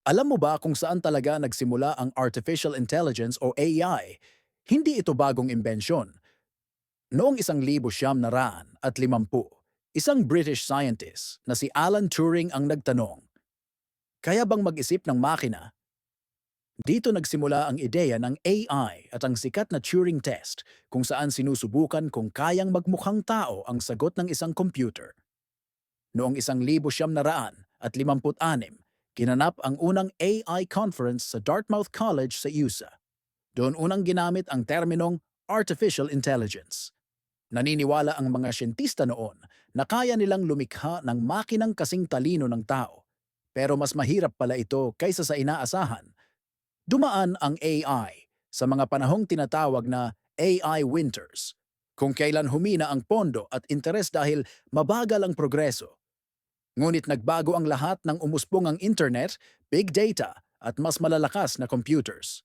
Alam mo ba kung saan talaga nagsimula ang artificial intelligence o AI? Hindi ito bagong imbensyon. Noong 1950, isang British scientist na si Alan Turing ang nagtanong, kaya bang mag-isip ng makina? Dito nagsimula ang ideya ng AI at ang sikat na Turing test kung saan sinusubukan kung kayang magmukhang tao ang sagot ng isang computer. Noong 1956, ginanap ang unang AI conference sa Dartmouth College sa USA. Doon unang ginamit ang terminong artificial intelligence. Naniniwala ang mga siyentista noon na kaya nilang lumikha ng makinang kasing talino ng tao. Pero mas mahirap pala ito kaysa sa inaasahan. Dumaan ang AI sa mga panahong tinatawag na AI winters, kung kailan humina ang pondo at interes dahil mabagal ang progreso. Ngunit nagbago ang lahat ng umusbong ang internet, big data at mas malalakas na computers.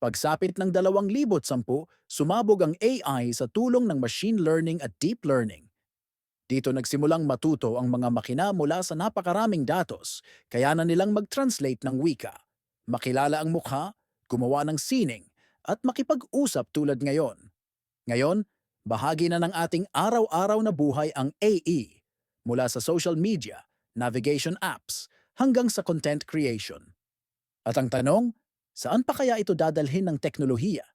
Pagsapit ng 2010, sumabog ang AI sa tulong ng machine learning at deep learning. Dito nagsimulang matuto ang mga makina mula sa napakaraming datos, kaya na nilang mag-translate ng wika, makilala ang mukha, gumawa ng sining, at makipag-usap tulad ngayon. Ngayon, bahagi na ng ating araw-araw na buhay ang AE, mula sa social media, navigation apps, hanggang sa content creation. At ang tanong, saan pa kaya ito dadalhin ng teknolohiya?